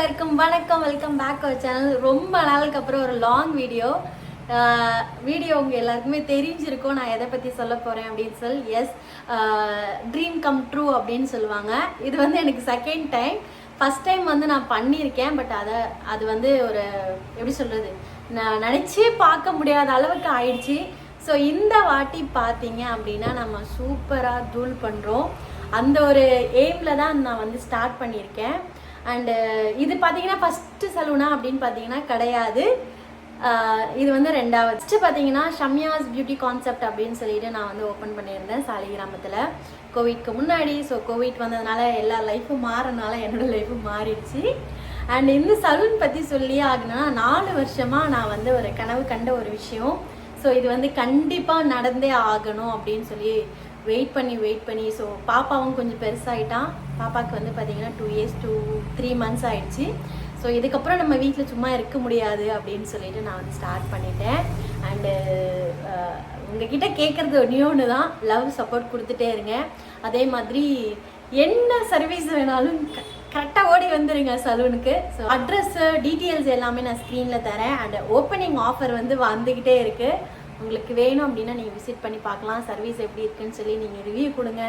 எல்லாருக்கும் வணக்கம். Welcome back our channel. ரொம்ப நாளுக்கு அப்புறம் ஒரு லாங் வீடியோ உங்கள் எல்லாருக்குமே தெரிஞ்சிருக்கும் நான் எதை பற்றி சொல்ல போகிறேன் அப்படின்னு சொல்லி. எஸ், ட்ரீம் கம் ட்ரூ அப்படின்னு சொல்லுவாங்க. இது வந்து எனக்கு செகண்ட் டைம். ஃபஸ்ட் டைம் வந்து நான் பண்ணியிருக்கேன். பட் அது வந்து ஒரு எப்படி சொல்கிறது, நான் நினச்சே பார்க்க முடியாத அளவுக்கு ஆயிடுச்சு. ஸோ இந்த வாட்டி பார்த்தீங்க அப்படின்னா நம்ம சூப்பராக தூள் பண்ணுறோம். அந்த ஒரு எய்மில் தான் நான் வந்து ஸ்டார்ட் பண்ணியிருக்கேன். அண்டு இது பார்த்தீங்கன்னா ஃபஸ்ட்டு சலூனா அப்படின்னு பார்த்தீங்கன்னா கிடையாது. இது வந்து ரெண்டாவது. ஃபஸ்ட்டு பார்த்தீங்கன்னா ஷம்யாஸ் பியூட்டி கான்செப்ட் அப்படின்னு சொல்லிட்டு நான் வந்து ஓப்பன் பண்ணியிருந்தேன் சாலிகிராமத்தில் கோவிட்க்கு முன்னாடி. ஸோ கோவிட் வந்ததுனால எல்லா லைஃப்பும் மாறனால என்னோட லைஃப்பும் மாறிடுச்சு. அண்ட் இந்த சலூன் பற்றி சொல்லியே ஆகணும்னா 4 வருஷமாக நான் வந்து ஒரு கனவு கண்ட ஒரு விஷயம். ஸோ இது வந்து கண்டிப்பாக நடந்தே ஆகணும் அப்படின்னு சொல்லி வெயிட் பண்ணி ஸோ பாப்பாவும் கொஞ்சம் பெருசாகிட்டான். பாப்பாவுக்கு வந்து பார்த்தீங்கன்னா 2 years to 3 months ஆயிடுச்சு. ஸோ இதுக்கப்புறம் நம்ம வீட்டில் சும்மா இருக்க முடியாது அப்படின்னு சொல்லிட்டு நான் வந்து ஸ்டார்ட் பண்ணிட்டேன். அண்டு உங்ககிட்ட கேட்குறது ஒன்று தான், லவ் சப்போர்ட் கொடுத்துட்டே இருங்க. அதே மாதிரி என்ன சர்வீஸ் வேணாலும் கரெக்டாக ஓடி வந்துடுங்க சலூனுக்கு. ஸோ அட்ரஸ்ஸு டீட்டெயில்ஸ் எல்லாமே நான் ஸ்க்ரீனில் தரேன். அண்ட் ஓப்பனிங் ஆஃபர் வந்து வந்துக்கிட்டே இருக்குது. உங்களுக்கு வேணும் அப்படின்னா நீங்கள் விசிட் பண்ணி பார்க்கலாம். சர்வீஸ் எப்படி இருக்குன்னு சொல்லி நீங்கள் ரிவ்யூ கொடுங்க.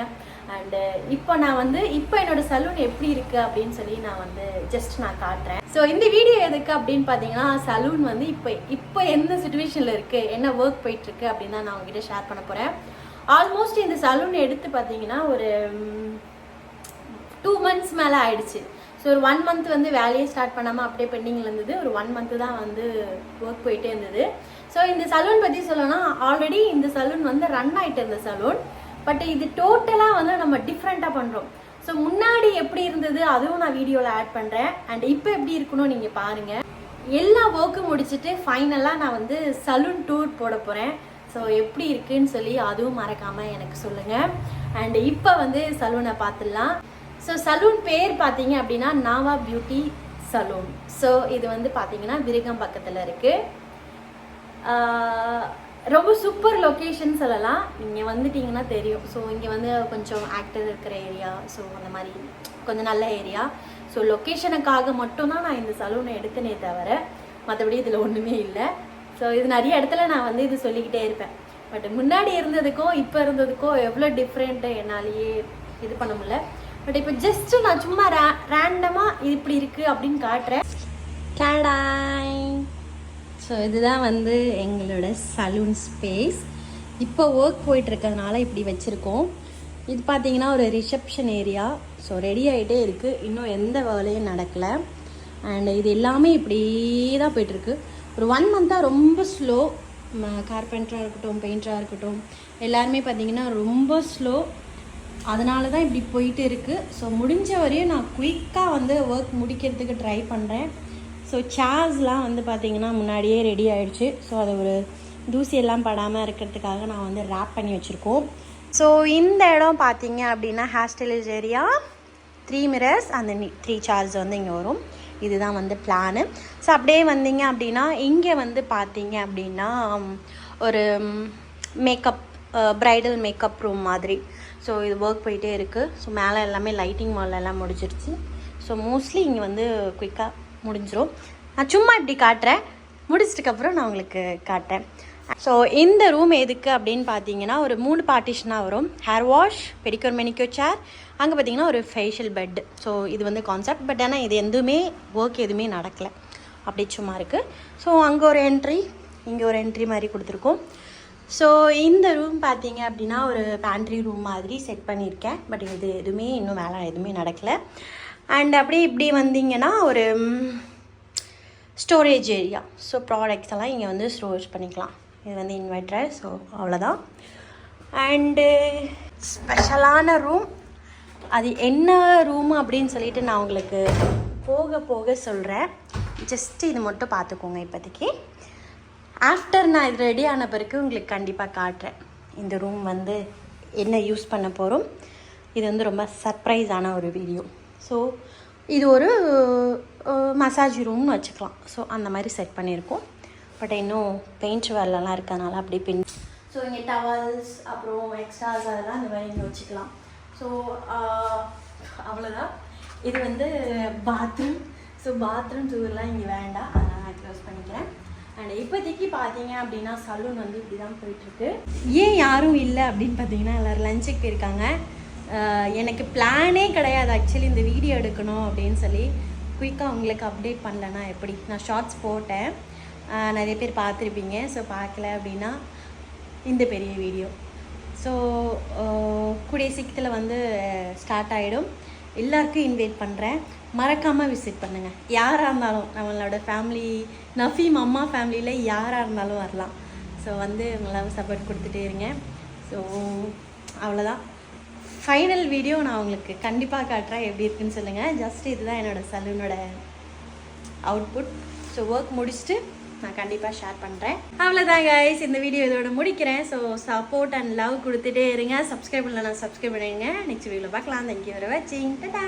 அண்டு இப்போ என்னோடய சலூன் எப்படி இருக்குது அப்படின்னு சொல்லி நான் வந்து ஜஸ்ட் நான் காட்டுறேன். ஸோ இந்த வீடியோ எதுக்கு அப்படின்னு பார்த்தீங்கன்னா, சலூன் வந்து இப்போ எந்த சுச்சுவேஷனில் இருக்குது, என்ன ஒர்க் போயிட்டுருக்கு அப்படின்னு தான் நான் உங்ககிட்ட ஷேர் பண்ண போகிறேன். ஆல்மோஸ்ட் இந்த சலூன் எடுத்து பார்த்தீங்கன்னா ஒரு 2 months மேலே ஆயிடுச்சு. ஸோ ஒரு 1 month வந்து வேலையை ஸ்டார்ட் பண்ணாமல் அப்படியே பெண்டிங்கில் இருந்தது. ஒரு 1 month தான் வந்து ஒர்க் போயிட்டே இருந்தது. ஸோ இந்த சலூன் பற்றி சொல்லணும்னா, ஆல்ரெடி இந்த சலூன் வந்து ரன் ஆகிட்டு இருந்த சலூன். பட் இது டோட்டலாக வந்து நம்ம டிஃப்ரெண்ட்டாக பண்ணுறோம். ஸோ முன்னாடி எப்படி இருந்தது அதுவும் நான் வீடியோவில் ஆட் பண்ணுறேன். அண்ட் இப்போ எப்படி இருக்கணும் நீங்கள் பாருங்கள். எல்லா ஒர்க்கும் முடிச்சுட்டு ஃபைனலாக நான் வந்து சலூன் டூர் போட போகிறேன். ஸோ எப்படி இருக்குன்னு சொல்லி அதுவும் மறக்காமல் எனக்கு சொல்லுங்கள். அண்ட் இப்போ வந்து சலூனை பார்த்துடலாம். ஸோ சலூன் பேர் பார்த்தீங்க அப்படின்னா நாவா பியூட்டி சலூன். ஸோ இது வந்து பார்த்தீங்கன்னா விருகம் பக்கத்தில் இருக்குது. ரொம்ப சூப்பர் லொக்கேஷன் சொல்லலாம். இங்கே வந்துட்டிங்கன்னா தெரியும். ஸோ இங்கே வந்து கொஞ்சம் ஆக்டர் இருக்கிற ஏரியா. ஸோ அந்த மாதிரி கொஞ்சம் நல்ல ஏரியா. ஸோ லொக்கேஷனுக்காக மட்டும்தான் நான் இந்த சலூனை எடுத்தனே தவிர மற்றபடி இதில் ஒன்றுமே இல்லை. ஸோ இது நிறைய இடத்துல நான் வந்து இது சொல்லிக்கிட்டே இருப்பேன். பட் முன்னாடி இருந்ததுக்கும் இப்போ இருந்ததுக்கும் எவ்வளோ டிஃப்ரெண்ட்டு என்னாலேயே இது பண்ண முடியல. பட் இப்போ ஜஸ்ட்டு நான் சும்மா ரேண்டமாக இது இப்படி இருக்குது அப்படின்னு காட்டுறேன். கேடாய். ஸோ இதுதான் வந்து எங்களோட சலூன் ஸ்பேஸ். இப்போ ஒர்க் போயிட்டுருக்கிறதுனால இப்படி வச்சுருக்கோம். இது பார்த்தீங்கன்னா ஒரு ரிசப்ஷன் ஏரியா. ஸோ ரெடி ஆகிட்டே இருக்குது, இன்னும் எந்த வேலையும் நடக்கலை. அண்ட் இது எல்லாமே இப்படியே தான் போய்ட்டுருக்கு. ஒரு 1 month ரொம்ப ஸ்லோ. கார்பெண்டராக இருக்கட்டும், பெயிண்டராக இருக்கட்டும், எல்லாருமே பார்த்திங்கன்னா ரொம்ப ஸ்லோ. அதனால தான் இப்படி போயிட்டு இருக்குது. ஸோ முடிஞ்ச வரையும் நான் குயிக்காக வந்து ஒர்க் முடிக்கிறதுக்கு ட்ரை பண்ணுறேன். ஸோ சேர்ஸ்லாம் வந்து பார்த்திங்கன்னா முன்னாடியே ரெடி ஆகிடுச்சு. ஸோ அது ஒரு தூசியெல்லாம் படாமல் இருக்கிறதுக்காக நான் வந்து ரேப் பண்ணி வச்சுருக்கோம். ஸோ இந்த இடம் பார்த்தீங்க அப்படின்னா ஹேர் ஸ்டைலிஷ் ஏரியா, 3 mirrors, அந்த 3 chairs வந்து இங்கே வரும். இதுதான் வந்து பிளானு. ஸோ அப்படியே வந்தீங்க அப்படின்னா இங்கே வந்து பார்த்தீங்க அப்படின்னா ஒரு ப்ரைடல் மேக்கப் ரூம் மாதிரி. ஸோ இது ஒர்க் போயிட்டே இருக்குது. ஸோ மேலே எல்லாமே லைட்டிங் எல்லாம் முடிஞ்சிருச்சு. ஸோ மோஸ்ட்லி இங்கே வந்து குயிக்காக முடிஞ்சிடும். நான் சும்மா இப்படி காட்டுறேன், முடிச்சதுக்கப்புறம் நான் உங்களுக்கு காட்டுறேன். ஸோ இந்த ரூம் எதுக்கு அப்படின்னு பார்த்தீங்கன்னா, ஒரு 3 பார்ட்டிஷனாக வரும். ஹேர் வாஷ், பெடிக்யூர் மெனிக்யூர் சேர், அங்கே பார்த்தீங்கன்னா ஒரு ஃபேஷியல் பெட். ஸோ இது வந்து கான்செப்ட். பட் ஆனால் இது ஒர்க் எதுவுமே நடக்கலை, அப்படி சும்மா இருக்குது. ஸோ அங்கே ஒரு என்ட்ரி, இங்கே ஒரு என்ட்ரி மாதிரி கொடுத்துருக்கோம். ஸோ இந்த ரூம் பார்த்தீங்க அப்படின்னா ஒரு பேண்ட்ரி ரூம் மாதிரி செட் பண்ணியிருக்கேன். பட் இது எதுவுமே இன்னும் வேலை எதுவுமே நடக்கலை. அண்ட் அப்படியே இப்படி வந்தீங்கன்னா ஒரு ஸ்டோரேஜ் ஏரியா. ஸோ ப்ராடக்ட்ஸ் எல்லாம் இங்கே வந்து ஸ்டோரேஜ் பண்ணிக்கலாம். இது வந்து இன்வெர்ட்டர். ஸோ அவ்வளோதான். அண்டு ஸ்பெஷலான ரூம், அது என்ன ரூம் அப்படின்னு சொல்லிட்டு நான் உங்களுக்கு போக போக சொல்கிறேன். ஜஸ்ட்டு இது மட்டும் பார்த்துக்கோங்க இப்போதைக்கு. ஆஃப்டர் நான் இது ரெடி ஆன பிறகு உங்களுக்கு கண்டிப்பாக காட்டுறேன் இந்த ரூம் வந்து என்ன யூஸ் பண்ண போகிறோம். இது வந்து ரொம்ப சர்ப்ரைஸான ஒரு வீடியோ. ஸோ இது ஒரு மசாஜ் ரூம்னு வச்சுக்கலாம். ஸோ அந்த மாதிரி செட் பண்ணியிருக்கோம். பட் இன்னும் பெயிண்ட் வேலைலாம் இருக்கிறதுனால அப்படி ஸோ இங்கே டவல்ஸ் அப்புறம் எக்ஸ்ட்ராஸ் அதெல்லாம் இந்த மாதிரி இங்கே வச்சுக்கலாம். ஸோ அவ்வளோதான். இது வந்து பாத்ரூம். ஸோ பாத்ரூம் டூர்லாம் இங்கே வேண்டாம், அதனால் நான் க்ளோஸ் பண்ணிக்கிறேன். அண்ட் இப்போதைக்கு பார்த்தீங்க அப்படின்னா சலூன் வந்து இப்படி தான் போயிட்டுருக்கு. ஏன் யாரும் இல்லை அப்படின்னு பார்த்தீங்கன்னா எல்லோரும் லஞ்சுக்கு போயிருக்காங்க. எனக்கு பிளானே கிடையாது ஆக்சுவலி இந்த வீடியோ எடுக்கணும் அப்படின்னு சொல்லி. குயிக்காக உங்களுக்கு அப்டேட் பண்ணலன்னா எப்படி, நான் ஷார்ட்ஸ் போட்டேன், நிறைய பேர் பார்த்துருப்பீங்க. ஸோ பார்க்கல அப்படின்னா இந்த பெரிய வீடியோ. ஸோ கூடிய சீக்கிரத்தில் வந்து ஸ்டார்ட் ஆகிடும். எல்லாருக்கும் இன்வைட் பண்ணுறேன், மறக்காமல் விசிட் பண்ணுங்கள். யாராக இருந்தாலும் நம்மளோட ஃபேமிலி, நஃபீம் அம்மா ஃபேமிலியில் யாராக இருந்தாலும் வரலாம். ஸோ வந்து உங்களால் சப்போர்ட் கொடுத்துட்டே இருங்க. ஸோ அவ்வளோதான், ஃபைனல் வீடியோ நான் உங்களுக்கு கண்டிப்பாக காட்டுறேன், எப்படி இருக்குன்னு சொல்லுங்கள். ஜஸ்ட் இதுதான் என்னோடய சலூனோட அவுட்புட். ஸோ ஒர்க் முடிச்சுட்டு நான் கண்டிப்பாக ஷேர் பண்ணுறேன். அவ்வளோதான் கைஸ், இந்த வீடியோ இதோட முடிக்கிறேன். ஸோ சப்போர்ட் அண்ட் லவ் கொடுத்துட்டே இருங்க. சப்ஸ்கிரைப் பண்ணல, நான் சப்ஸ்கிரைப் பண்ணிடுங்க. நெக்ஸ்ட் வீடியோவில் பார்க்கலாம். தேங்க்யூ ஃபார் வாட்சிங். டாடா.